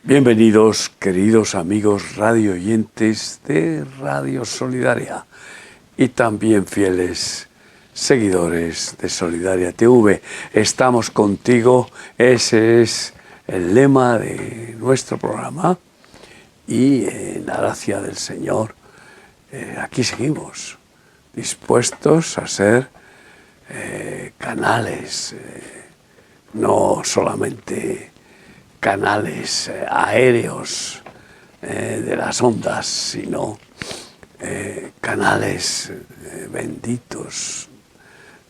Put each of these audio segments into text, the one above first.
Bienvenidos, queridos amigos radio oyentes de Radio Solidaria y también fieles seguidores de Solidaria TV. Estamos contigo, ese es el lema de nuestro programa y en la gracia del Señor aquí seguimos, dispuestos a ser canales, no solamente canales aéreos de las ondas, sino canales benditos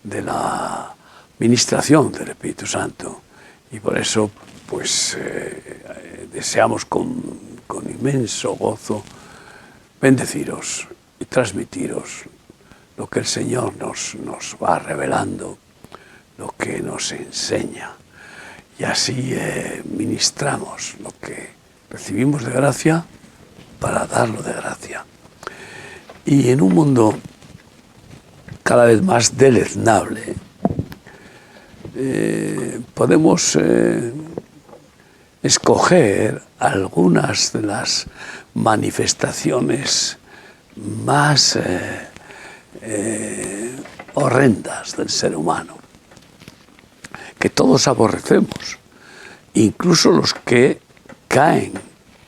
de la ministración del Espíritu Santo. Y por eso, pues, deseamos con inmenso gozo bendeciros y transmitiros lo que el Señor nos va revelando, lo que nos enseña. Y así ministramos lo que recibimos de gracia para darlo de gracia. Y en un mundo cada vez más deleznable, podemos escoger algunas de las manifestaciones más horrendas del ser humano, que todos aborrecemos, incluso los que caen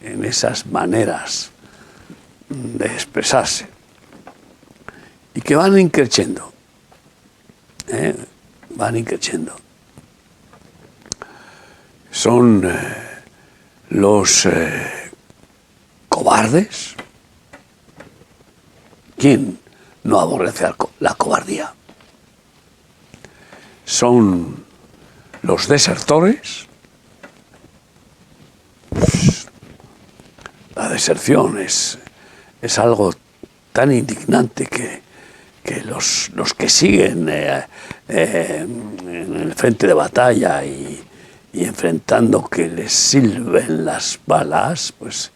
en esas maneras de expresarse y que van increciendo, Son los cobardes. ¿Quién no aborrece la cobardía? Son los desertores. La deserción es algo tan indignante que los que siguen en el frente de batalla y enfrentando que les silben las balas, pues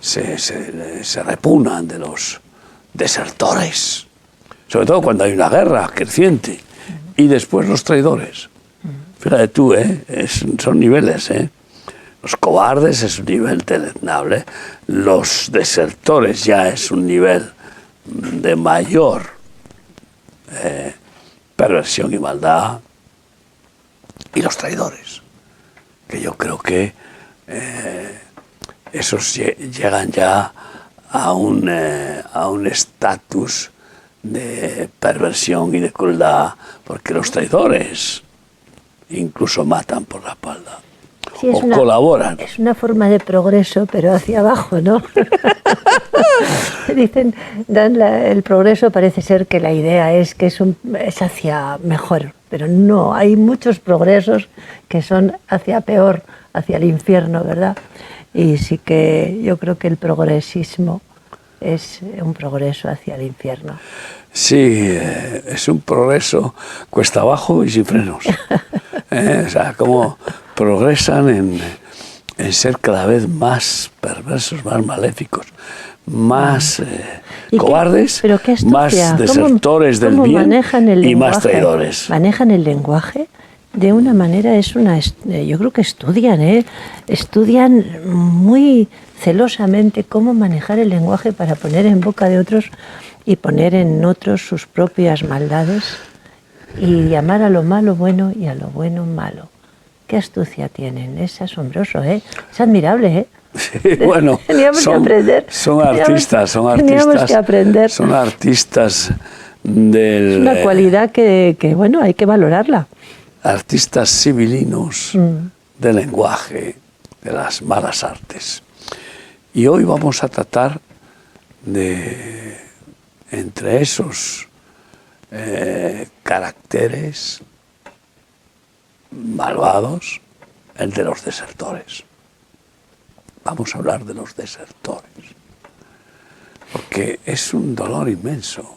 se repugnan de los desertores, sobre todo cuando hay una guerra creciente. Y después los traidores. Fíjate tú, son niveles. Los cobardes es un nivel deleznable. Los desertores ya es un nivel de mayor perversión y maldad. Y los traidores, que yo creo que esos llegan ya a un estatus de perversión y de crueldad, porque los traidores incluso matan por la espalda, sí, colaboran. Es una forma de progreso, pero hacia abajo, ¿no? Dicen, el progreso parece ser que la idea es que es hacia mejor, pero no, hay muchos progresos que son hacia peor, hacia el infierno, ¿verdad? Y sí que yo creo que el progresismo es un progreso hacia el infierno. Sí, es un progreso cuesta abajo y sin frenos. O sea, como progresan en ser cada vez más perversos, más maléficos, más cobardes, más desertores del bien y más traidores. Manejan el lenguaje de una manera, yo creo que estudian muy celosamente cómo manejar el lenguaje para poner en boca de otros y poner en otros sus propias maldades y llamar a lo malo bueno y a lo bueno malo. Qué astucia tienen, es asombroso, es admirable, Sí, bueno, son artistas, son artistas del... Es una cualidad que bueno, hay que valorarla. Artistas civilinos del lenguaje, de las malas artes. Y hoy vamos a tratar de, entre esos caracteres malvados, el de los desertores. Vamos a hablar de los desertores, porque es un dolor inmenso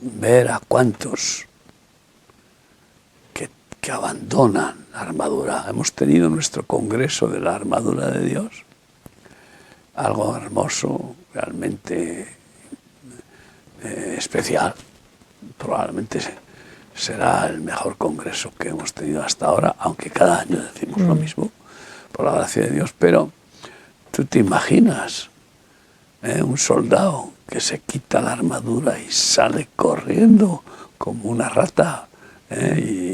ver a cuántos que abandonan la armadura. Hemos tenido nuestro congreso de la armadura de Dios, algo hermoso, realmente especial. Probablemente será el mejor congreso que hemos tenido hasta ahora, aunque cada año decimos lo mismo, por la gracia de Dios. Pero tú te imaginas un soldado que se quita la armadura y sale corriendo como una rata, y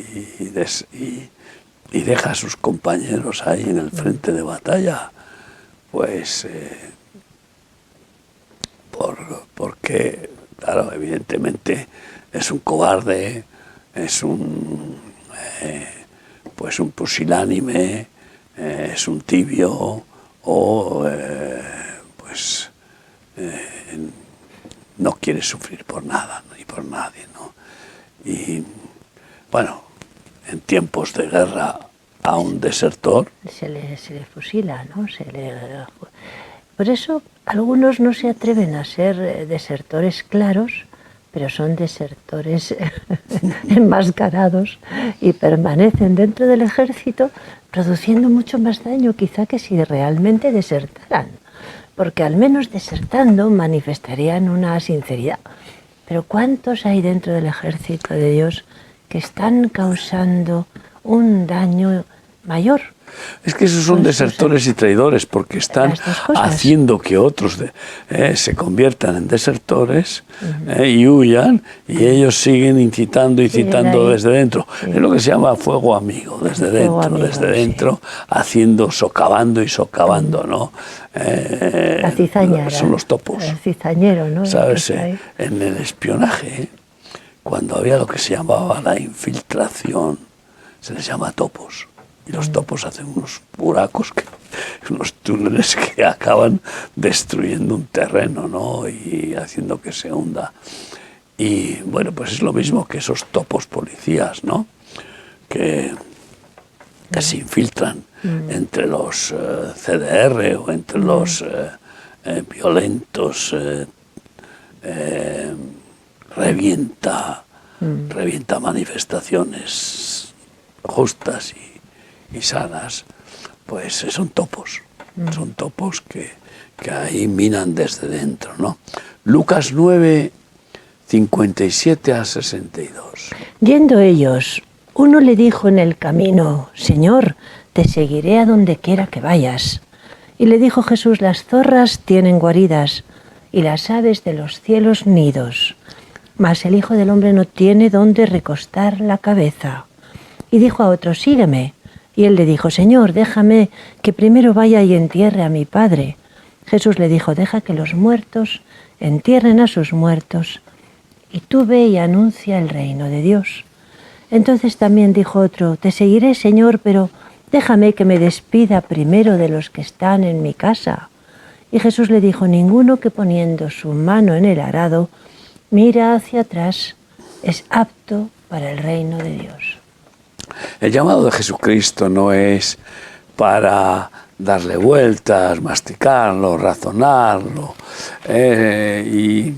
deja a sus compañeros ahí en el frente de batalla, pues porque, claro, evidentemente es un cobarde, es pues un pusilánime, es un tibio, o pues no quiere sufrir por nada ni por nadie, ¿no? Y bueno, en tiempos de guerra a un desertor se le fusila, ¿no? Por eso algunos no se atreven a ser desertores claros, pero son desertores enmascarados y permanecen dentro del ejército produciendo mucho más daño quizá que si realmente desertaran, porque al menos desertando manifestarían una sinceridad. Pero ¿cuántos hay dentro del ejército de Dios que están causando un daño mayor? Es que esos son desertores y traidores, porque están haciendo que otros se conviertan en desertores y huyan, y ellos siguen incitando desde dentro. Sí. Es lo que se llama fuego amigo, desde dentro, haciendo, socavando y socavando, ¿no? La cizaña. Son los topos. El cizañero, ¿no? ¿Sabes? En el espionaje, cuando había lo que se llamaba la infiltración, se les llama topos. Y los topos hacen unos buracos, unos túneles que acaban destruyendo un terreno, ¿no? Y haciendo que se hunda. Y bueno, pues es lo mismo que esos topos policías, ¿no? Que se infiltran entre los CDR o entre los violentos, revienta manifestaciones justas y sanas, pues son topos que ahí minan desde dentro, ¿no? Lucas 9, 57 a 62. Yendo ellos, uno le dijo en el camino: Señor, te seguiré a donde quiera que vayas. Y le dijo Jesús: las zorras tienen guaridas y las aves de los cielos nidos, mas el Hijo del Hombre no tiene dónde recostar la cabeza. Y dijo a otro: sígueme. Y él le dijo: Señor, déjame que primero vaya y entierre a mi Padre. Jesús le dijo: deja que los muertos entierren a sus muertos, y tú ve y anuncia el reino de Dios. Entonces también dijo otro: te seguiré, Señor, pero déjame que me despida primero de los que están en mi casa. Y Jesús le dijo: ninguno que poniendo su mano en el arado mira hacia atrás es apto para el reino de Dios. El llamado de Jesucristo no es para darle vueltas, masticarlo, razonarlo, y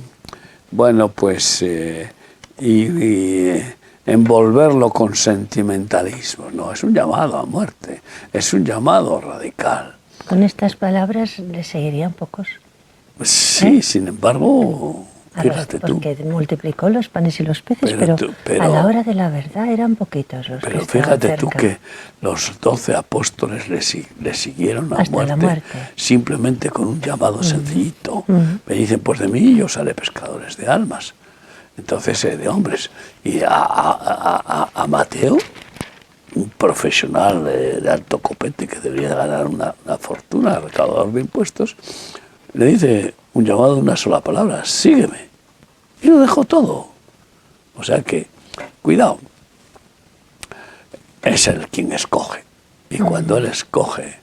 bueno, pues y envolverlo con sentimentalismo. No, es un llamado a muerte, es un llamado radical. Con estas palabras le seguirían pocos. Sí, sin embargo, fíjate tú. Porque multiplicó los panes y los peces, pero a la hora de la verdad eran poquitos los que estaban cerca. Pero fíjate tú que los 12 apóstoles le siguieron a muerte, simplemente con un llamado sencillito. Me dicen, pues de mí y os haré pescadores de almas. Entonces, de hombres. Y a Mateo, un profesional de alto copete que debería ganar una fortuna, recaudador de impuestos, le dice un llamado de una sola palabra: sígueme. Y lo dejó todo. O sea que, cuidado, es él quien escoge. Y cuando él escoge,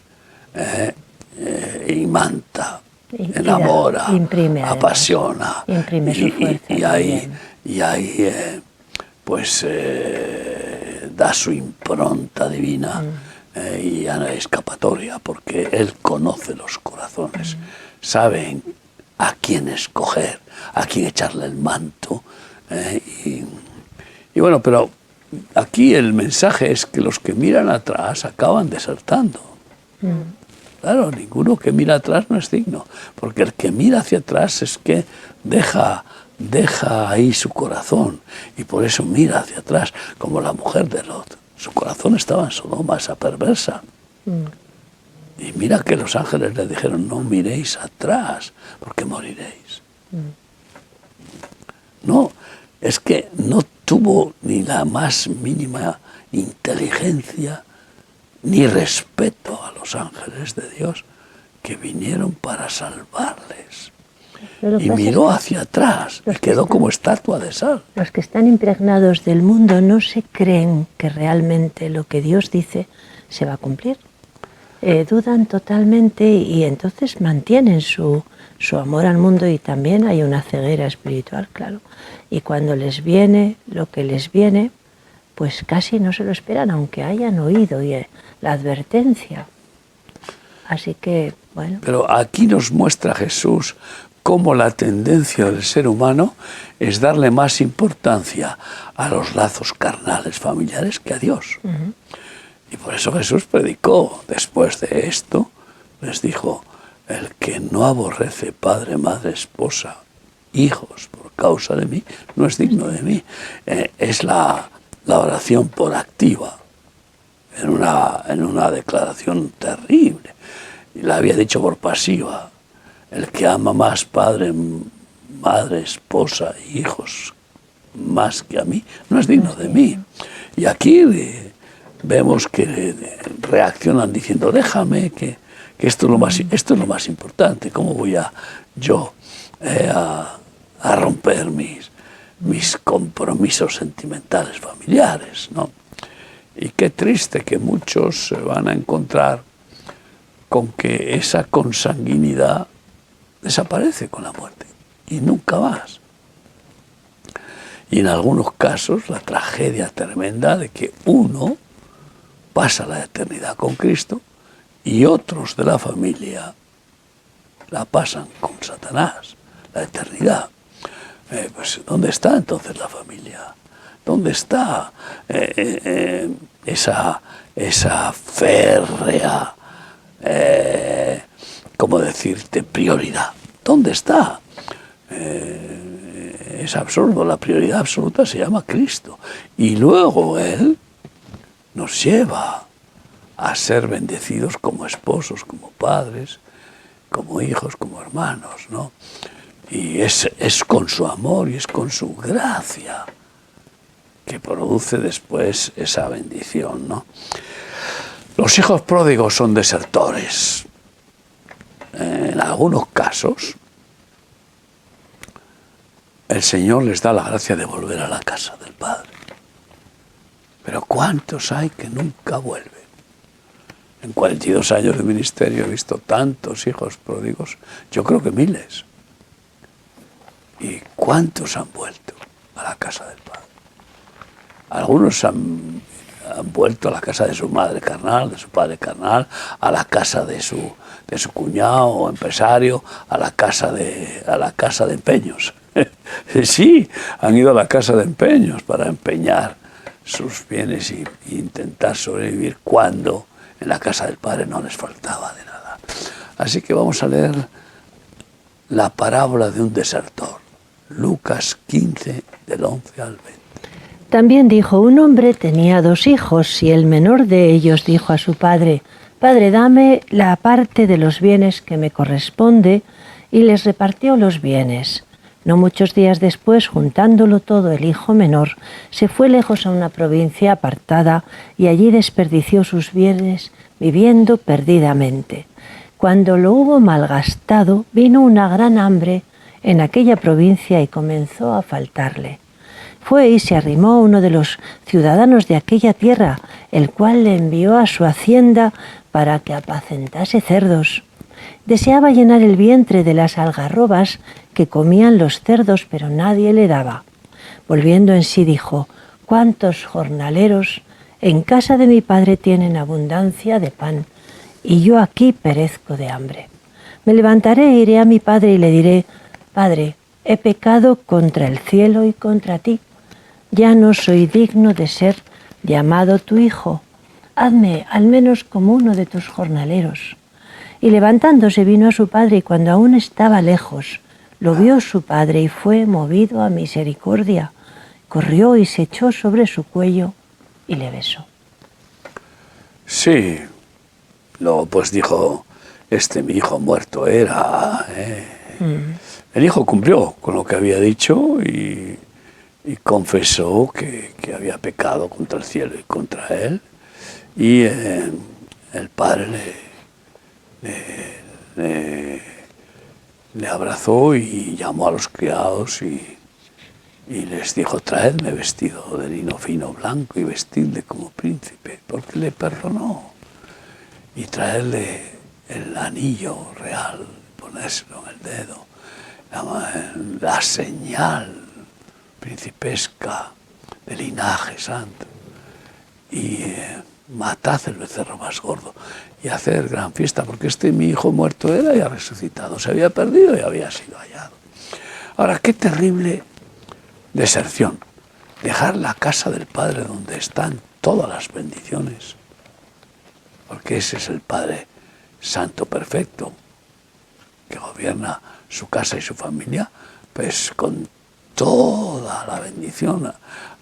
imanta, enamora, apasiona, imprime su fuerza, y ahí pues da su impronta divina, y ya no hay escapatoria, porque él conoce los corazones, sabe a quién escoger, a quién echarle el manto, y bueno, pero aquí el mensaje es que los que miran atrás acaban desertando. Claro, ninguno que mira atrás no es digno, porque el que mira hacia atrás es que deja deja ahí su corazón y por eso mira hacia atrás, como la mujer de Lot. Su corazón estaba en Sodoma, esa perversa. Y mira que los ángeles le dijeron, no miréis atrás, porque moriréis. No, es que no tuvo ni la más mínima inteligencia ni respeto a los ángeles de Dios que vinieron para salvarles. Y miró hacia atrás y quedó como estatua de sal. Los que están impregnados del mundo no se creen que realmente lo que Dios dice se va a cumplir. Dudan totalmente y entonces mantienen su amor al mundo, y también hay una ceguera espiritual, claro. Y cuando les viene lo que les viene, pues casi no se lo esperan, aunque hayan oído la advertencia. Así que, bueno. Pero aquí nos muestra Jesús cómo la tendencia del ser humano es darle más importancia a los lazos carnales familiares que a Dios. Y por eso Jesús predicó, después de esto, les dijo, el que no aborrece padre, madre, esposa, hijos por causa de mí, no es digno de mí. Es la oración por activa, en una declaración terrible. Y la había dicho por pasiva. El que ama más padre, madre, esposa, hijos, más que a mí, no es digno de mí. Y aquí vemos que reaccionan diciendo, déjame, que esto es lo más importante. ¿Cómo voy yo a romper mis compromisos sentimentales familiares, ¿no? Y qué triste que muchos se van a encontrar con que esa consanguinidad desaparece con la muerte y nunca más. Y en algunos casos la tragedia tremenda de que uno pasa la eternidad con Cristo y otros de la familia la pasan con Satanás, la eternidad. Pues ¿dónde está entonces la familia? ¿Dónde está esa férrea, ¿cómo decirte?, prioridad? ¿Dónde está? Es absurdo, la prioridad absoluta se llama Cristo. Y luego Él nos lleva a ser bendecidos como esposos, como padres, como hijos, como hermanos, ¿no? Y es con su amor y es con su gracia que produce después esa bendición, ¿no? Los hijos pródigos son desertores. En algunos casos, el Señor les da la gracia de volver a la casa del Padre. Pero ¿cuántos hay que nunca vuelven? En 42 años de ministerio he visto tantos hijos pródigos, yo creo que miles. ¿Y cuántos han vuelto a la casa del Padre? Algunos han vuelto a la casa de su madre carnal, de su padre carnal, a la casa de su cuñado o empresario, a la casa de empeños. Sí, han ido a la casa de empeños para empeñar sus bienes e intentar sobrevivir cuando en la casa del Padre no les faltaba de nada. Así que vamos a leer la parábola de un desertor, Lucas 15, del 11 al 20. También dijo, un hombre tenía 2 hijos, y el menor de ellos dijo a su padre, Padre, dame la parte de los bienes que me corresponde, y les repartió los bienes. No muchos días después, juntándolo todo, el hijo menor se fue lejos a una provincia apartada y allí desperdició sus bienes viviendo perdidamente. Cuando lo hubo malgastado, vino una gran hambre en aquella provincia y comenzó a faltarle. Fue y se arrimó a uno de los ciudadanos de aquella tierra, el cual le envió a su hacienda para que apacentase cerdos. Deseaba llenar el vientre de las algarrobas que comían los cerdos, pero nadie le daba. Volviendo en sí dijo, ¿cuántos jornaleros en casa de mi padre tienen abundancia de pan, y yo aquí perezco de hambre? Me levantaré e iré a mi padre y le diré, Padre, he pecado contra el cielo y contra ti. Ya no soy digno de ser llamado tu hijo. Hazme al menos como uno de tus jornaleros. Y levantándose vino a su padre, y cuando aún estaba lejos, Lo vio su padre y fue movido a misericordia. Corrió y se echó sobre su cuello y le besó. Sí. Luego pues dijo, mi hijo muerto era. El hijo cumplió con lo que había dicho y confesó que había pecado contra el cielo y contra él. Y el padre le abrazó y llamó a los criados y les dijo, traedme vestido de lino fino blanco y vestidle como príncipe, porque le perdonó. Y traerle el anillo real, ponérselo en el dedo, la señal principesca del linaje santo. Y matad el becerro más gordo y hacer gran fiesta, porque mi hijo muerto era y ha resucitado, se había perdido y había sido hallado. Ahora, qué terrible deserción, dejar la casa del Padre donde están todas las bendiciones, porque ese es el Padre Santo perfecto, que gobierna su casa y su familia, pues con toda la bendición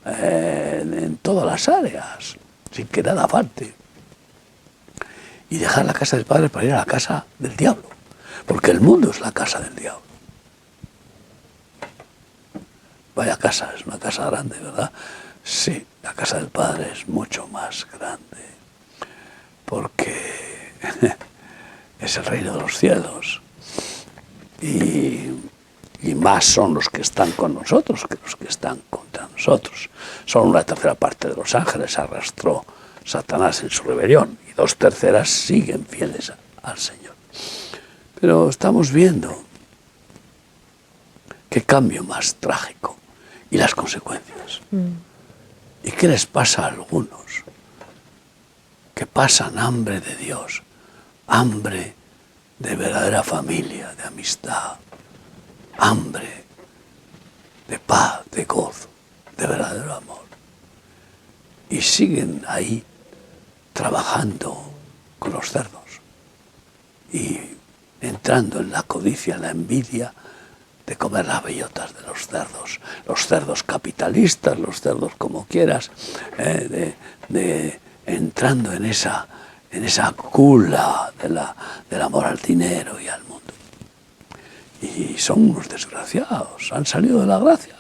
en todas las áreas, sin que nada falte. Y dejar la casa del Padre para ir a la casa del diablo, porque el mundo es la casa del diablo. Vaya casa, es una casa grande, ¿verdad? Sí, la casa del Padre es mucho más grande, porque es el reino de los cielos. Y más son los que están con nosotros que los que están contra nosotros. Solo una tercera parte de los ángeles arrastró Satanás en su rebelión y 2/3 siguen fieles al Señor. Pero estamos viendo qué cambio más trágico y las consecuencias. ¿Y qué les pasa a algunos? Que pasan hambre de Dios, hambre de verdadera familia, de amistad, hambre de paz, de gozo, de verdadero amor. Y siguen ahí trabajando con los cerdos y entrando en la codicia, en la envidia de comer las bellotas de los cerdos capitalistas, los cerdos como quieras, entrando en esa gula del amor al dinero y al mundo. Y son unos desgraciados, han salido de la gracia.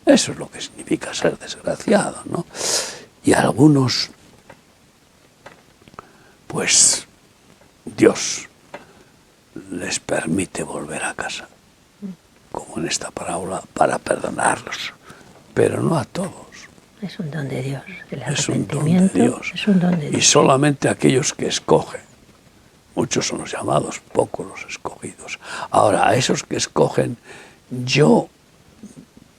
Eso es lo que significa ser desgraciado, ¿no? Y a algunos, pues, Dios les permite volver a casa, como en esta parábola, para perdonarlos, pero no a todos. Es un don de Dios, el Es un don de arrepentimiento Dios. es un don de Dios. Y solamente aquellos que escogen. Muchos son los llamados, pocos los escogidos. Ahora, a esos que escogen, yo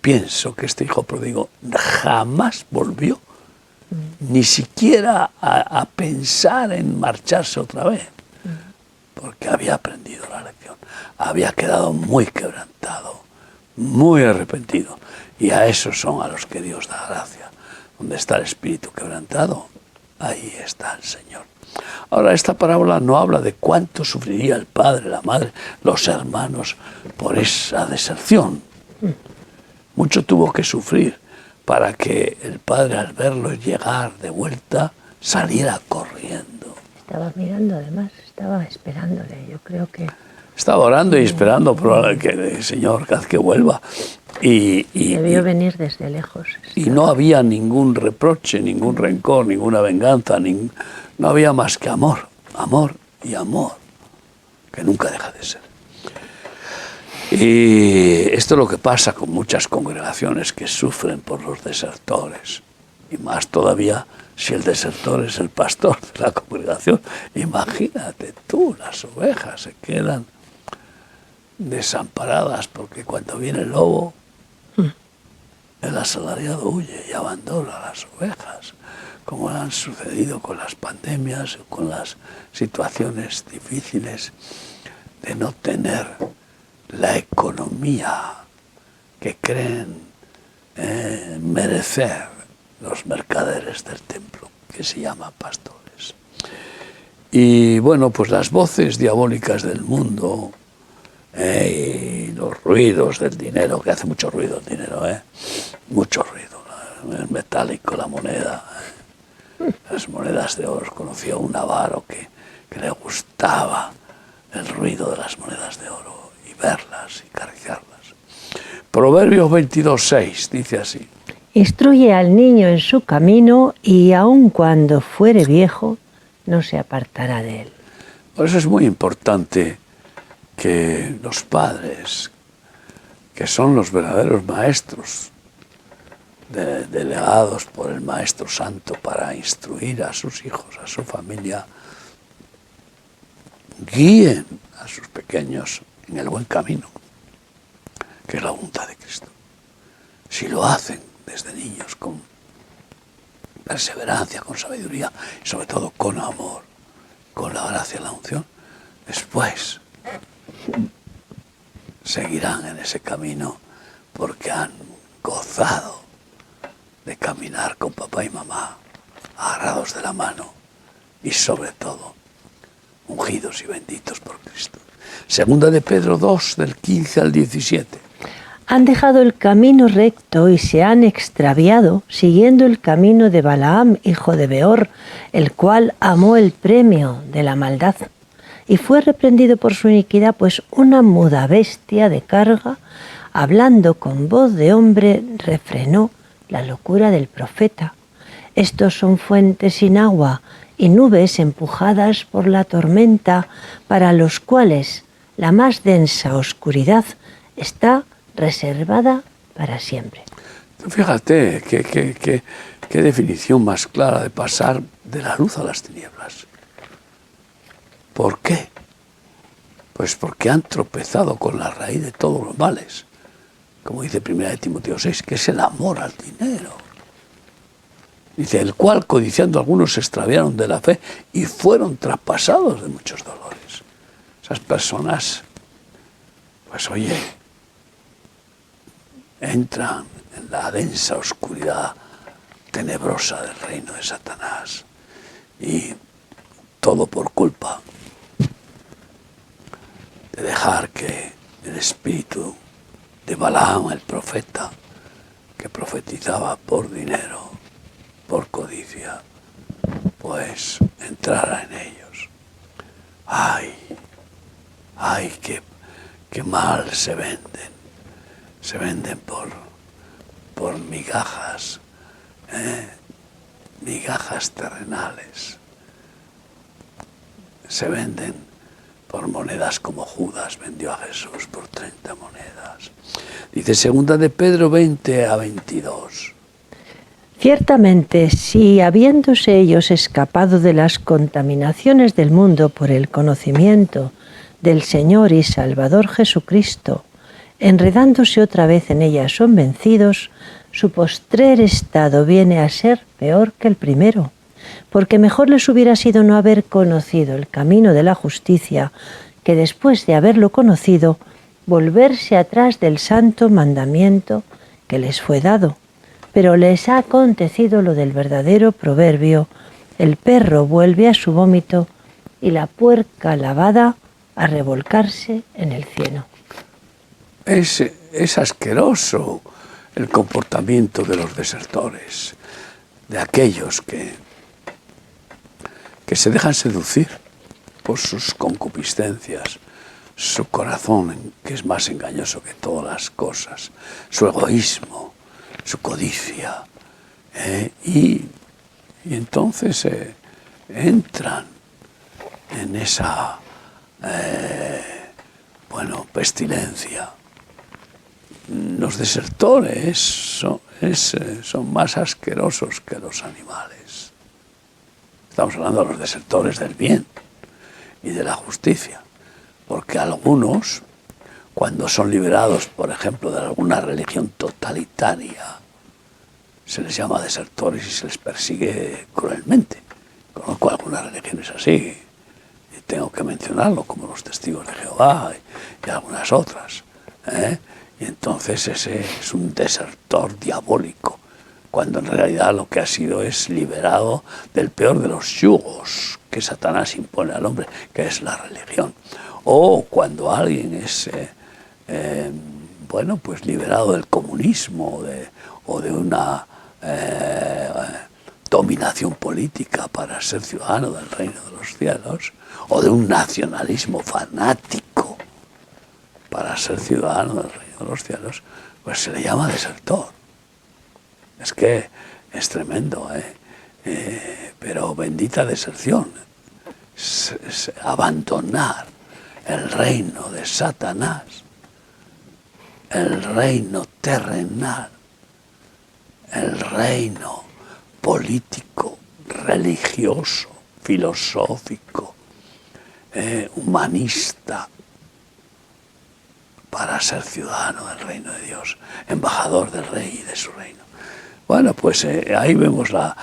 pienso que este hijo pródigo jamás volvió ni siquiera a pensar en marcharse otra vez, porque había aprendido la lección, había quedado muy quebrantado, muy arrepentido, y a esos son a los que Dios da gracia. Donde está el espíritu quebrantado, ahí está el Señor. Ahora, esta parábola no habla de cuánto sufriría el padre, la madre, los hermanos por esa deserción. Mucho tuvo que sufrir para que el padre, al verlo llegar de vuelta, saliera corriendo. Estaba mirando, además, estaba esperándole. Yo creo que... Estaba orando y esperando por que el Señor, haz que vuelva. Le vio venir desde lejos. Y no había ningún reproche, ningún rencor, ninguna venganza, no había más que amor, amor y amor, que nunca deja de ser. Y esto es lo que pasa con muchas congregaciones que sufren por los desertores. Y más todavía si el desertor es el pastor de la congregación. Imagínate tú, las ovejas se quedan desamparadas porque cuando viene el lobo, el asalariado huye y abandona a las ovejas, como han sucedido con las pandemias, con las situaciones difíciles de no tener la economía que creen merecer los mercaderes del templo, que se llaman pastores. Y bueno, pues las voces diabólicas del mundo, los ruidos del dinero, que hace mucho ruido el dinero, mucho ruido, el metálico, la moneda, las monedas de oro. Conocía un avaro que le gustaba el ruido de las monedas de oro y verlas y acariciarlas. Proverbios 22:6 dice así: Instruye al niño en su camino y aun cuando fuere viejo no se apartará de él. Por eso es muy importante que los padres, que son los verdaderos maestros, delegados por el Maestro Santo para instruir a sus hijos, a su familia, guíen a sus pequeños en el buen camino, que es la voluntad de Cristo. Si lo hacen desde niños con perseverancia, con sabiduría y sobre todo con amor, con la gracia y la unción, después seguirán en ese camino porque han gozado de caminar con papá y mamá, agarrados de la mano y sobre todo ungidos y benditos por Cristo. Segunda de Pedro 2, del 15 al 17. Han dejado el camino recto y se han extraviado, siguiendo el camino de Balaam, hijo de Beor, el cual amó el premio de la maldad, y fue reprendido por su iniquidad, pues una muda bestia de carga, hablando con voz de hombre, refrenó la locura del profeta. Estos son fuentes sin agua y nubes empujadas por la tormenta, para los cuales la más densa oscuridad está reservada para siempre. Fíjate qué definición más clara de pasar de la luz a las tinieblas. ¿Por qué? Pues porque han tropezado con la raíz de todos los males, como dice 1 Timoteo 6, que es el amor al dinero. Dice, el cual codiciando algunos se extraviaron de la fe y fueron traspasados de muchos dolores. Esas personas, pues oye, entran en la densa oscuridad tenebrosa del reino de Satanás, y todo por culpa de dejar que el espíritu de Balaam, el profeta, que profetizaba por dinero, por codicia, pues entrara en ellos. ¡Ay! ¡Ay, qué mal se venden! Se venden por migajas, migajas terrenales. Se venden por monedas como Judas vendió a Jesús por 30 monedas. Dice segunda de Pedro 20 a 22. Ciertamente, si habiéndose ellos escapado de las contaminaciones del mundo por el conocimiento del Señor y Salvador Jesucristo, enredándose otra vez en ellas son vencidos, su postrer estado viene a ser peor que el primero, porque mejor les hubiera sido no haber conocido el camino de la justicia, que después de haberlo conocido, volverse atrás del santo mandamiento que les fue dado. Pero les ha acontecido lo del verdadero proverbio: el perro vuelve a su vómito y la puerca lavada a revolcarse en el cieno. Es asqueroso el comportamiento de los desertores, de aquellos que se dejan seducir por sus concupiscencias, su corazón, que es más engañoso que todas las cosas, su egoísmo, su codicia, y entonces entran en esa pestilencia. Los desertores son más asquerosos que los animales. Estamos hablando de los desertores del bien y de la justicia, porque algunos, cuando son liberados, por ejemplo, de alguna religión totalitaria, se les llama desertores y se les persigue cruelmente. Conozco algunas religiones así, y tengo que mencionarlo, como los Testigos de Jehová y algunas otras, Y entonces ese es un desertor diabólico, cuando en realidad lo que ha sido es liberado del peor de los yugos que Satanás impone al hombre, que es la religión. O cuando alguien es bueno, pues liberado del comunismo o de una dominación política para ser ciudadano del reino de los cielos, o de un nacionalismo fanático para ser ciudadano del reino de los cielos, pues se le llama desertor. Es que es tremendo, pero bendita deserción. Es abandonar el reino de Satanás, el reino terrenal, el reino político, religioso, filosófico, humanista, para ser ciudadano del reino de Dios, embajador del rey y de su reino. Bueno, pues ahí vemos la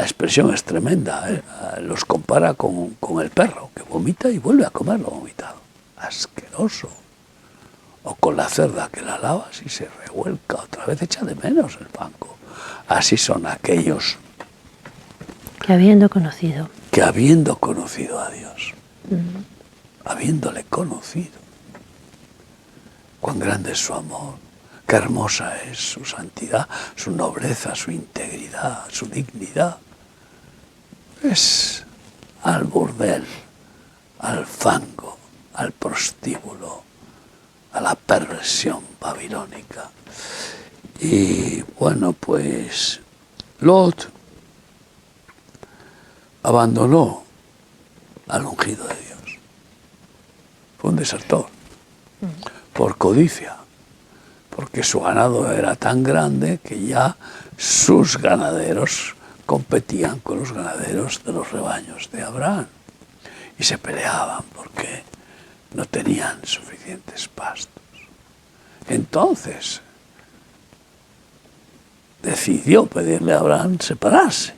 expresión es tremenda. Los compara con el perro, que vomita y vuelve a comer lo vomitado. Asqueroso. O con la cerda, que la lavas y se revuelca otra vez, echa de menos el banco. Así son aquellos que habiendo conocido a Dios, habiéndole conocido, cuán grande es su amor, qué hermosa es su santidad, su nobleza, su integridad, su dignidad. Es al burdel, al fango, al prostíbulo, a la perversión babilónica. Y bueno, pues Lot abandonó al ungido de Dios. Fue un desertor por codicia, porque su ganado era tan grande que ya sus ganaderos competían con los ganaderos de los rebaños de Abraham y se peleaban porque no tenían suficientes pastos. Entonces decidió pedirle a Abraham separarse.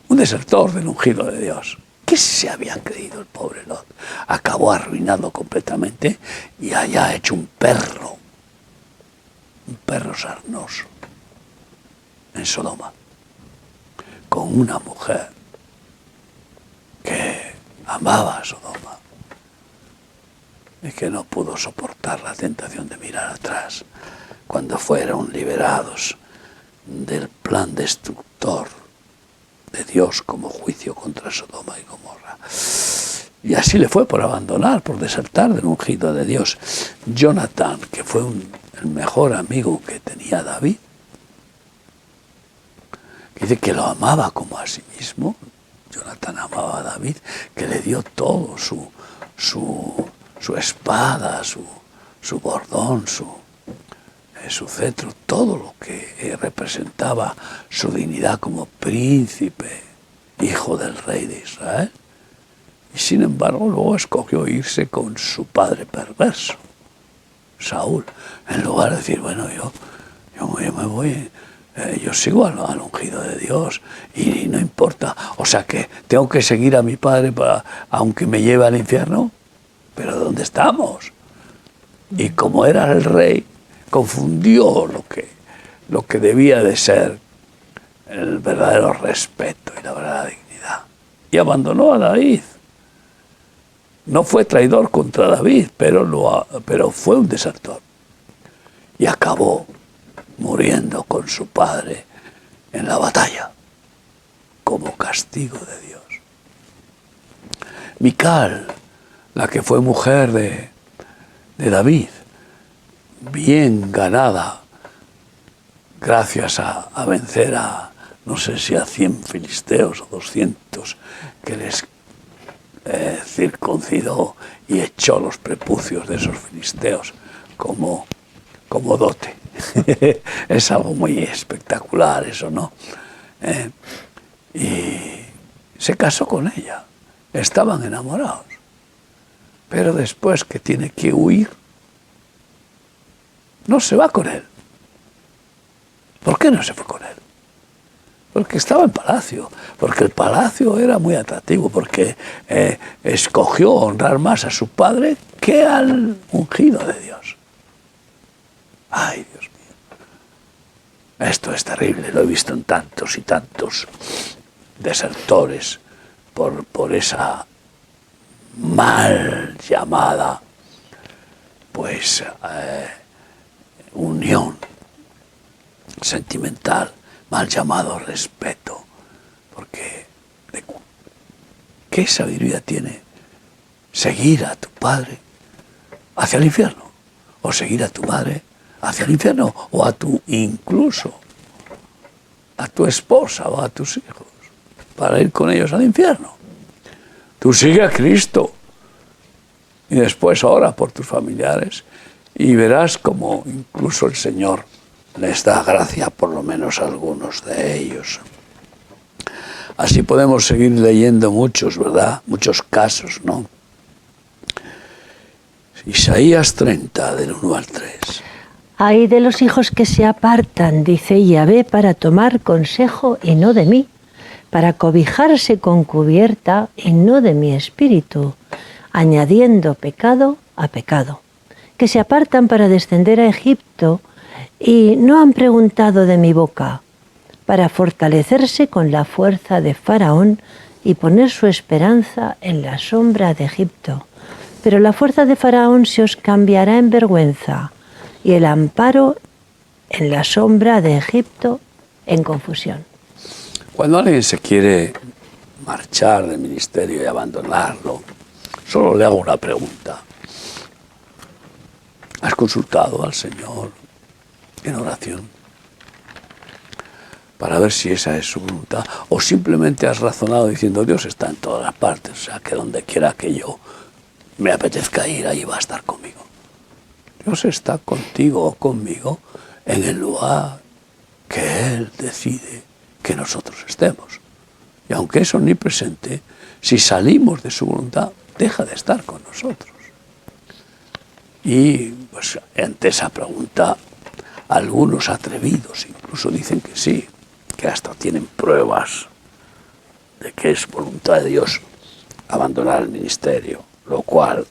Un desertor del ungido de Dios. ¿Qué se había creído el pobre Lot? Acabó arruinado completamente y allá hecho un perro sarnoso, en Sodoma, con una mujer que amaba a Sodoma y que no pudo soportar la tentación de mirar atrás cuando fueron liberados del plan destructor de Dios como juicio contra Sodoma y Gomorra. Y así le fue por abandonar, por desertar del ungido de Dios. Jonatán, que fue el mejor amigo que tenía David, que dice que lo amaba como a sí mismo. Jonatán amaba a David, que le dio todo, su espada, su bordón, su cetro, todo lo que representaba su dignidad como príncipe, hijo del rey de Israel. Y sin embargo luego escogió irse con su padre perverso, Saúl, en lugar de decir, bueno, yo me voy, yo sigo al ungido de Dios y no importa, o sea que tengo que seguir a mi padre aunque me lleve al infierno, pero ¿dónde estamos? Y como era el rey, confundió lo que debía de ser el verdadero respeto y la verdadera dignidad. Y abandonó a David. No fue traidor contra David, pero fue un desertor. Y acabó muriendo con su padre en la batalla, como castigo de Dios. Mical, la que fue mujer de David, bien ganada, gracias a vencer no sé si a 100 filisteos o 200, que les circuncidó y echó los prepucios de esos filisteos como dote. Es algo muy espectacular eso, ¿no? Y se casó con ella, estaban enamorados, pero después que tiene que huir, no se va con él. ¿Por qué no se fue con él? Porque estaba en palacio, porque el palacio era muy atractivo, porque escogió honrar más a su padre que al ungido de Dios. Ay, Dios mío. Esto es terrible, lo he visto en tantos y tantos desertores por esa mal llamada pues unión sentimental, mal llamado respeto, porque ¿qué sabiduría tiene seguir a tu padre hacia el infierno? O seguir a tu madre hacia el infierno, o incluso a tu esposa o a tus hijos, para ir con ellos al infierno. Tú sigue a Cristo y después ora por tus familiares y verás como incluso el Señor les da gracia, por lo menos a algunos de ellos. Así podemos seguir leyendo muchos, ¿verdad? Muchos casos, ¿no? Isaías 30, del 1 al 3. Ay de los hijos que se apartan, dice Yahvé, para tomar consejo y no de mí, para cobijarse con cubierta y no de mi espíritu, añadiendo pecado a pecado, que se apartan para descender a Egipto y no han preguntado de mi boca, para fortalecerse con la fuerza de Faraón y poner su esperanza en la sombra de Egipto. Pero la fuerza de Faraón se os cambiará en vergüenza y el amparo en la sombra de Egipto en confusión. Cuando alguien se quiere marchar del ministerio y abandonarlo, solo le hago una pregunta. ¿Has consultado al Señor en oración para ver si esa es su voluntad? ¿O simplemente has razonado diciendo Dios está en todas las partes, o sea, que donde quiera que yo me apetezca ir, ahí va a estar conmigo? Dios está contigo o conmigo en el lugar que Él decide que nosotros estemos. Y aunque es omnipresente, si salimos de su voluntad, deja de estar con nosotros. Y pues ante esa pregunta, algunos atrevidos incluso dicen que sí, que hasta tienen pruebas de que es voluntad de Dios abandonar el ministerio, lo cual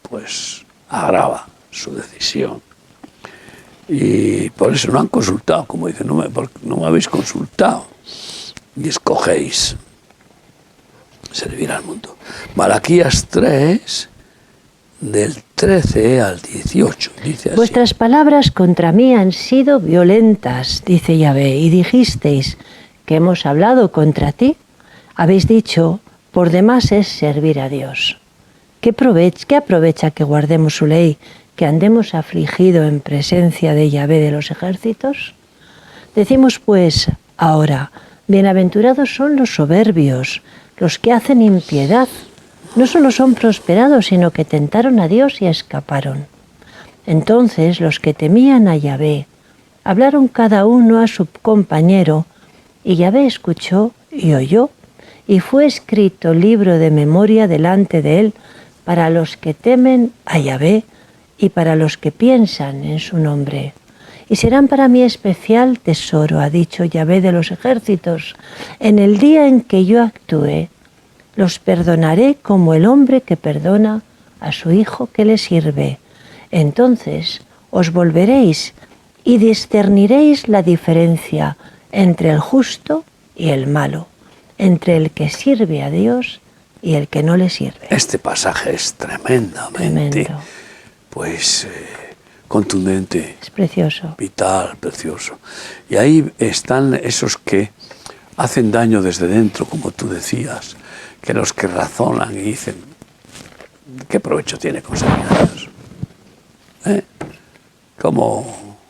pues agrava su decisión. Y por eso no han consultado, como dicen, no me habéis consultado y escogéis servir al mundo. Malaquías 3, del 13 al 18, dice así. Vuestras palabras contra mí han sido violentas, dice Yahvé, y dijisteis que hemos hablado contra ti. Habéis dicho, por demás es servir a Dios. ¿Qué aprovecha que guardemos su ley, que andemos afligidos en presencia de Yahvé de los ejércitos? Decimos pues ahora, bienaventurados son los soberbios, los que hacen impiedad. No solo son prosperados, sino que tentaron a Dios y escaparon. Entonces los que temían a Yahvé hablaron cada uno a su compañero, y Yahvé escuchó y oyó, y fue escrito libro de memoria delante de él para los que temen a Yahvé y para los que piensan en su nombre. Y serán para mí especial tesoro, ha dicho Yahvé de los ejércitos. En el día en que yo actúe, los perdonaré como el hombre que perdona a su hijo que le sirve. Entonces os volveréis y discerniréis la diferencia entre el justo y el malo, entre el que sirve a Dios y el que no le sirve. Este pasaje es tremendamente, pues, contundente. Es precioso. Vital, precioso. Y ahí están esos que hacen daño desde dentro, como tú decías, que los que razonan y dicen, ¿qué provecho tiene con servir a Dios?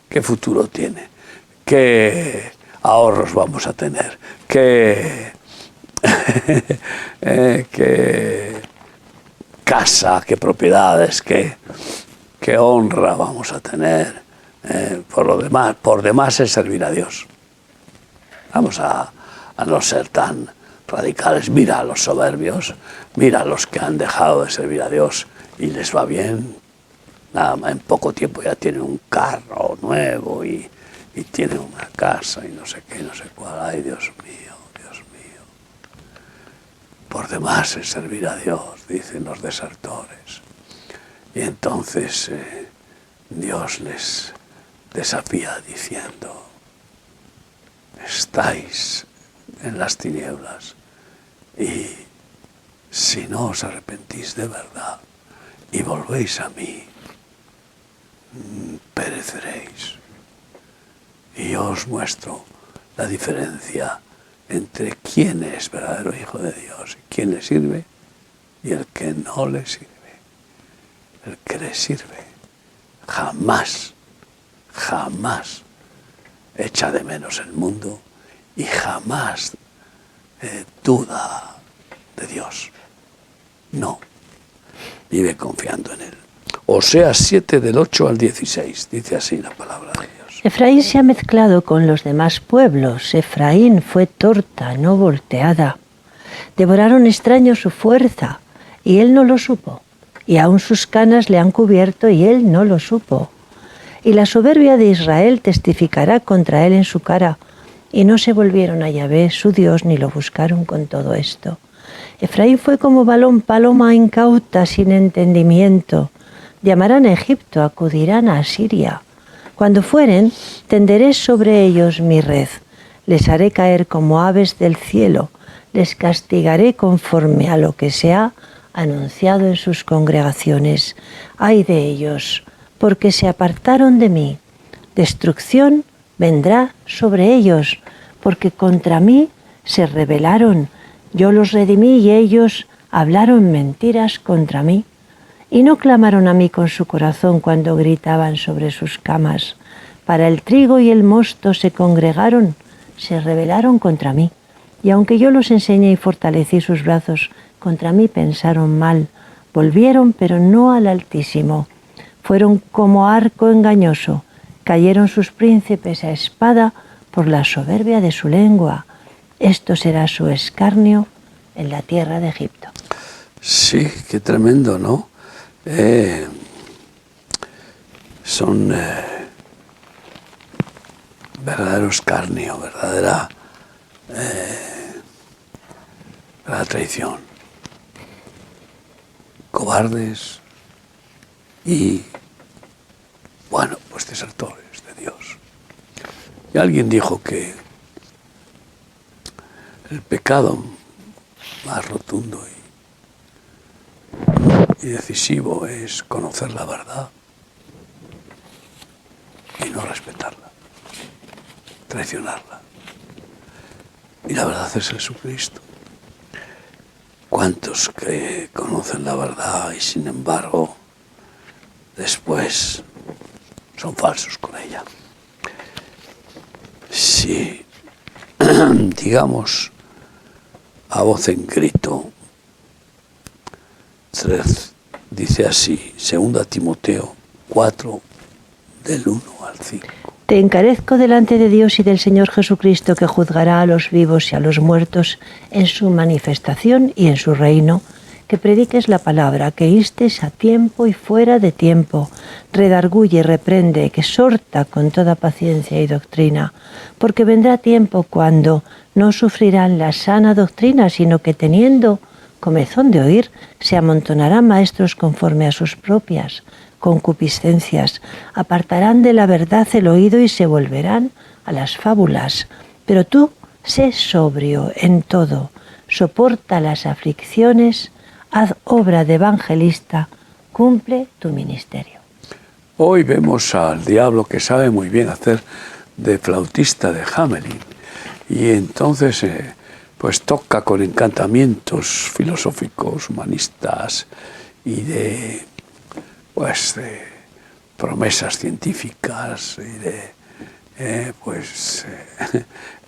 ¿Qué futuro tiene? ¿Qué ahorros vamos a tener? ¿Qué casa, qué propiedades, qué honra vamos a tener? Por demás es servir a Dios. Vamos a no ser tan radicales. Mira a los soberbios, mira a los que han dejado de servir a Dios y les va bien. Nada más, en poco tiempo ya tienen un carro nuevo y tienen una casa y no sé qué, no sé cuál. Ay, Dios mío, Dios mío. Por demás es servir a Dios, dicen los desertores. Y entonces Dios les desafía diciendo, estáis en las tinieblas y si no os arrepentís de verdad y volvéis a mí, pereceréis. Y yo os muestro la diferencia entre quién es verdadero Hijo de Dios, quién le sirve y el que no le sirve. El que le sirve jamás echa de menos el mundo y jamás duda de Dios. No, vive confiando en él. Oseas 7 del 8 al 16, dice así la palabra de Dios. Efraín se ha mezclado con los demás pueblos. Efraín fue torta, no volteada. Devoraron extraños su fuerza, y él no lo supo. Y aún sus canas le han cubierto, y él no lo supo. Y la soberbia de Israel testificará contra él en su cara, y no se volvieron a Yahvé, su Dios, ni lo buscaron con todo esto. Efraín fue como paloma incauta, sin entendimiento. Llamarán a Egipto, acudirán a Asiria. Cuando fueren, tenderé sobre ellos mi red. Les haré caer como aves del cielo. Les castigaré conforme a lo que se ha anunciado en sus congregaciones. Ay de ellos, porque se apartaron de mí. Destrucción vendrá sobre ellos, porque contra mí se rebelaron. Yo los redimí y ellos hablaron mentiras contra mí. Y no clamaron a mí con su corazón cuando gritaban sobre sus camas. Para el trigo y el mosto se congregaron, se rebelaron contra mí. Y aunque yo los enseñé y fortalecí sus brazos, contra mí pensaron mal. Volvieron, pero no al Altísimo. Fueron como arco engañoso. Cayeron sus príncipes a espada por la soberbia de su lengua. Esto será su escarnio en la tierra de Egipto. Sí, qué tremendo, ¿no? Son verdadero escarnio, verdadera traición. Cobardes y, bueno, pues desertores de Dios. Y alguien dijo que el pecado más rotundo y decisivo es conocer la verdad y no respetarla, traicionarla. Y la verdad es Jesucristo. ¿Cuántos que conocen la verdad y sin embargo después son falsos con ella? Si, digamos, a voz en grito, dice así, 2 Timoteo 4, del 1 al 5. Te encarezco delante de Dios y del Señor Jesucristo, que juzgará a los vivos y a los muertos en su manifestación y en su reino, que prediques la palabra, que instes a tiempo y fuera de tiempo, redarguye, reprende, que exhorta con toda paciencia y doctrina, porque vendrá tiempo cuando no sufrirán la sana doctrina, sino que teniendo comezón de oír, se amontonarán maestros conforme a sus propias concupiscencias, apartarán de la verdad el oído y se volverán a las fábulas. Pero tú, sé sobrio en todo, soporta las aflicciones, haz obra de evangelista, cumple tu ministerio. Hoy vemos al diablo que sabe muy bien hacer de flautista de Hamelin y entonces pues toca con encantamientos filosóficos, humanistas y de promesas científicas y de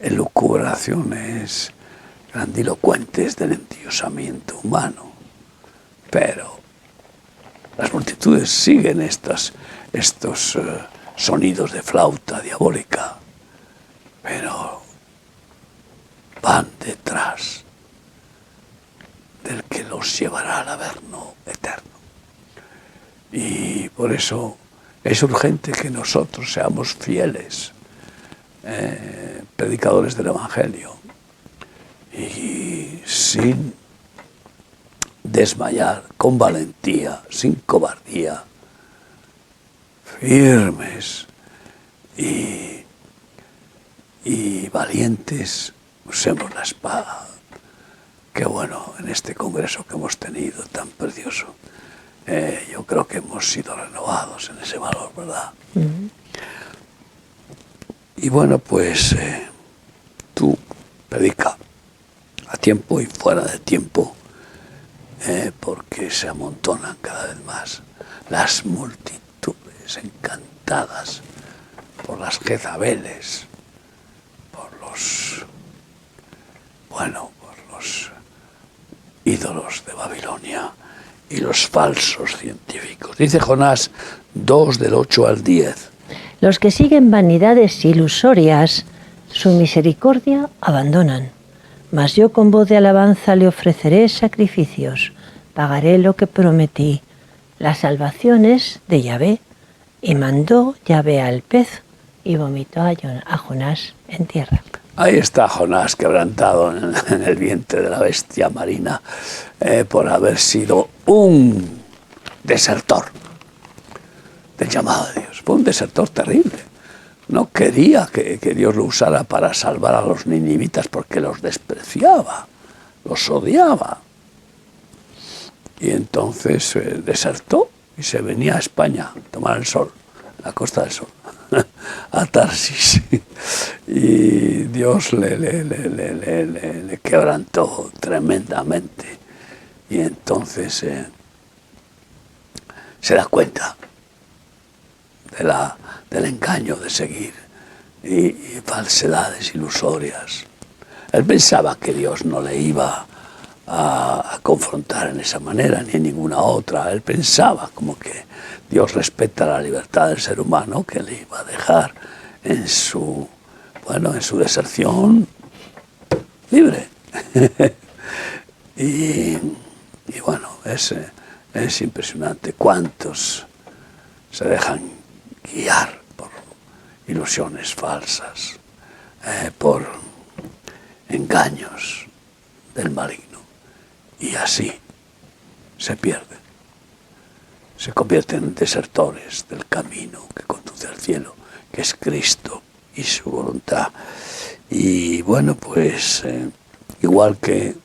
elucubraciones grandilocuentes del endiosamiento humano. Pero las multitudes siguen estos sonidos de flauta diabólica, pero van detrás del que los llevará al averno eterno. Y por eso es urgente que nosotros seamos fieles predicadores del Evangelio y sin desmayar, con valentía, sin cobardía, firmes y valientes, usemos la espada. Qué bueno en este congreso que hemos tenido tan precioso. yo creo que hemos sido renovados en ese valor, ¿verdad? Y bueno, pues tú predica a tiempo y fuera de tiempo, porque se amontonan cada vez más las multitudes encantadas por las Jezabeles, por los ídolos de Babilonia y los falsos científicos. Dice Jonás 2, del 8 al 10. Los que siguen vanidades ilusorias, su misericordia abandonan. Mas yo con voz de alabanza le ofreceré sacrificios, pagaré lo que prometí. La salvación es de Yahvé. Y mandó Yahvé al pez y vomitó a Jonás en tierra. Ahí está Jonás quebrantado en el vientre de la bestia marina por haber sido un desertor del llamado de Dios. Fue un desertor terrible. No quería que Dios lo usara para salvar a los ninivitas porque los despreciaba, los odiaba. Y entonces desertó y se venía a España a tomar el sol, la Costa del Sol, a Tarsis. Y Dios le quebrantó tremendamente. Y entonces se da cuenta del engaño de seguir y falsedades ilusorias. Él pensaba que Dios no le iba a confrontar en esa manera ni en ninguna otra. Él pensaba como que Dios respeta la libertad del ser humano, que le iba a dejar en su deserción libre. y bueno, es impresionante cuántos se dejan guiar por ilusiones falsas, por engaños del maligno, y así se pierden, se convierten en desertores del camino que conduce al cielo, que es Cristo y su voluntad. Y bueno, pues igual que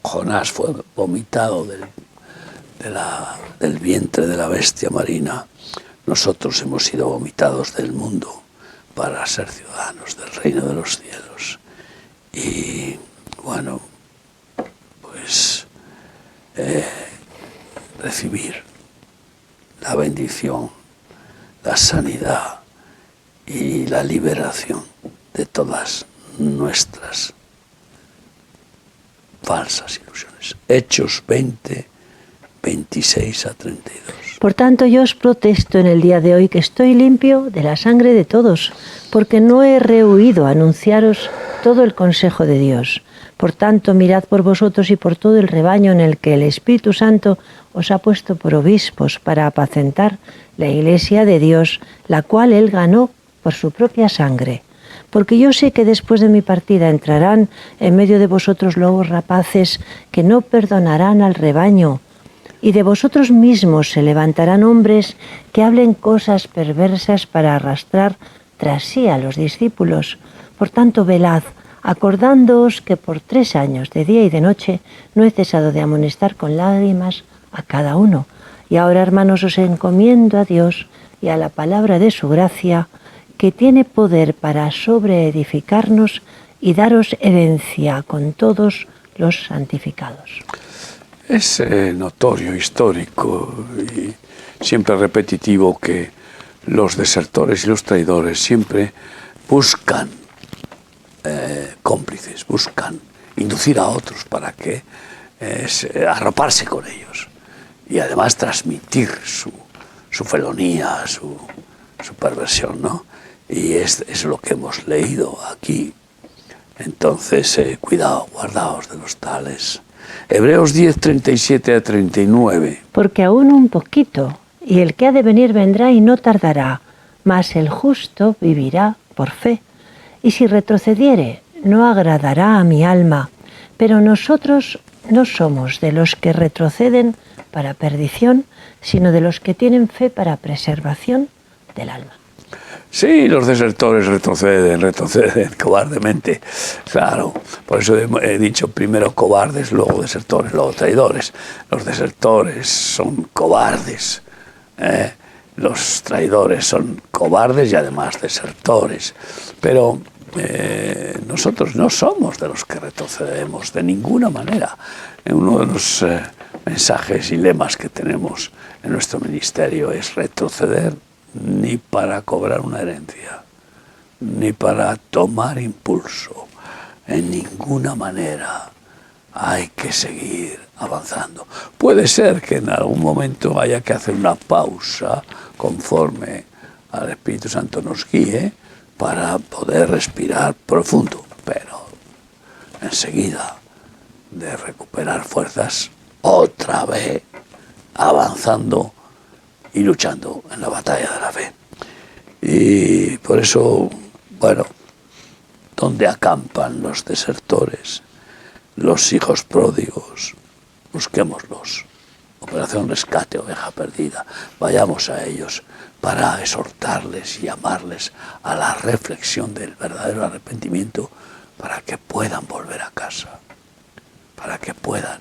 Jonás fue vomitado del vientre de la bestia marina, nosotros hemos sido vomitados del mundo para ser ciudadanos del reino de los cielos. Y bueno, pues recibir la bendición, la sanidad y la liberación de todas nuestras falsas ilusiones. Hechos 20, 26 a 32. Por tanto, yo os protesto en el día de hoy que estoy limpio de la sangre de todos, porque no he rehuido anunciaros todo el consejo de Dios. Por tanto, mirad por vosotros y por todo el rebaño en el que el Espíritu Santo os ha puesto por obispos para apacentar la iglesia de Dios, la cual Él ganó por su propia sangre. Porque yo sé que después de mi partida entrarán en medio de vosotros lobos rapaces que no perdonarán al rebaño, y de vosotros mismos se levantarán hombres que hablen cosas perversas para arrastrar tras sí a los discípulos. Por tanto, velad, acordándoos que por 3 años, de día y de noche, no he cesado de amonestar con lágrimas a cada uno. Y ahora, hermanos, os encomiendo a Dios y a la palabra de su gracia, que tiene poder para sobreedificarnos y daros herencia con todos los santificados. Es notorio, histórico y siempre repetitivo que los desertores y los traidores siempre buscan cómplices, buscan inducir a otros para que arroparse con ellos y además transmitir su felonía, su perversión, ¿no? Y es lo que hemos leído aquí. Entonces, cuidado, guardaos de los tales. Hebreos 10, 37 a 39. Porque aún un poquito, y el que ha de venir vendrá y no tardará, mas el justo vivirá por fe. Y si retrocediere, no agradará a mi alma. Pero nosotros no somos de los que retroceden para perdición, sino de los que tienen fe para preservación del alma. Sí, los desertores retroceden cobardemente. Claro, por eso he dicho primero cobardes, luego desertores, luego traidores. Los desertores son cobardes. Los traidores son cobardes y además desertores. Pero nosotros no somos de los que retrocedemos de ninguna manera. Uno de los mensajes y lemas que tenemos en nuestro ministerio es retroceder ni para cobrar una herencia, ni para tomar impulso. En ninguna manera hay que seguir avanzando. Puede ser que en algún momento haya que hacer una pausa conforme al Espíritu Santo nos guíe para poder respirar profundo, pero enseguida de recuperar fuerzas, otra vez avanzando y luchando en la batalla de la fe. Y por eso, bueno, donde acampan los desertores, los hijos pródigos, busquémoslos. Operación Rescate, Oveja Perdida, vayamos a ellos para exhortarles y llamarles a la reflexión del verdadero arrepentimiento, para que puedan volver a casa, para que puedan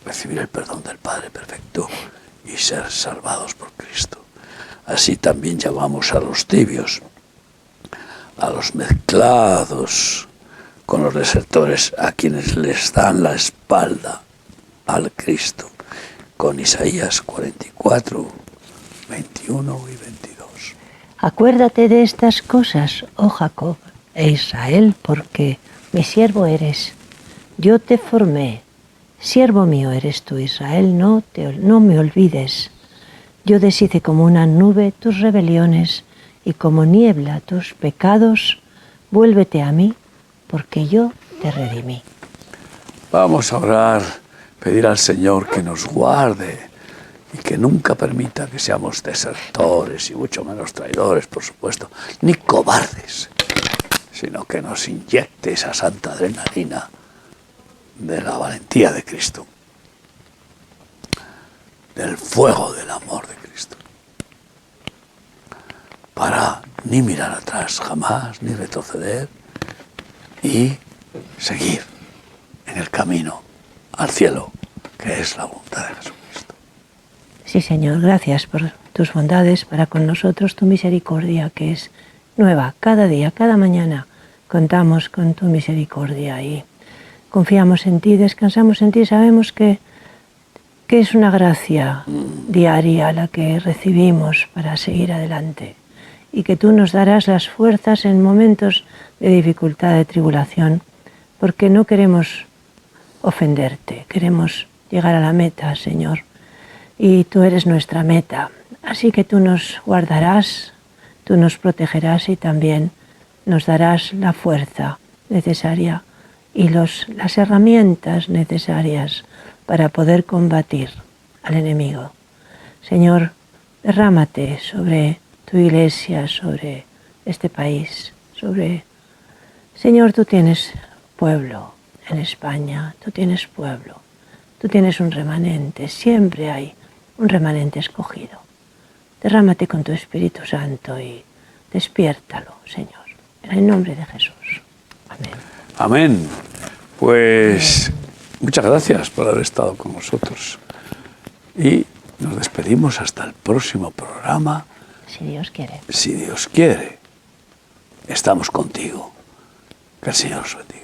recibir el perdón del Padre Perfecto y ser salvados por Cristo. Así también llamamos a los tibios, a los mezclados con los desertores, a quienes les dan la espalda al Cristo, con Isaías 44, 21 y 22. Acuérdate de estas cosas, oh Jacob e Israel, porque mi siervo eres. Yo te formé, siervo mío eres tú, Israel, no me olvides. Yo deshice como una nube tus rebeliones y como niebla tus pecados. Vuélvete a mí, porque yo te redimí. Vamos a orar, pedir al Señor que nos guarde y que nunca permita que seamos desertores y mucho menos traidores, por supuesto, ni cobardes, sino que nos inyecte esa santa adrenalina de la valentía de Cristo, del fuego del amor de Cristo, para ni mirar atrás jamás, ni retroceder, y seguir en el camino al cielo, que es la voluntad de Jesucristo. Sí, Señor, gracias por tus bondades para con nosotros, tu misericordia que es nueva cada día, cada mañana. Contamos con tu misericordia y confiamos en ti, descansamos en ti, sabemos que es una gracia diaria la que recibimos para seguir adelante y que tú nos darás las fuerzas en momentos de dificultad, de tribulación, porque no queremos ofenderte, queremos llegar a la meta, Señor, y tú eres nuestra meta, así que tú nos guardarás, tú nos protegerás y también nos darás la fuerza necesaria y las herramientas necesarias para poder combatir al enemigo. Señor, derrámate sobre tu iglesia, sobre este país, Señor, tú tienes pueblo en España, tú tienes pueblo, tú tienes un remanente, siempre hay un remanente escogido. Derrámate con tu Espíritu Santo y despiértalo, Señor, en el nombre de Jesús. Amén. Amén. Pues muchas gracias por haber estado con nosotros. Y nos despedimos hasta el próximo programa. Si Dios quiere. Si Dios quiere, estamos contigo. Que el Señor os bendiga.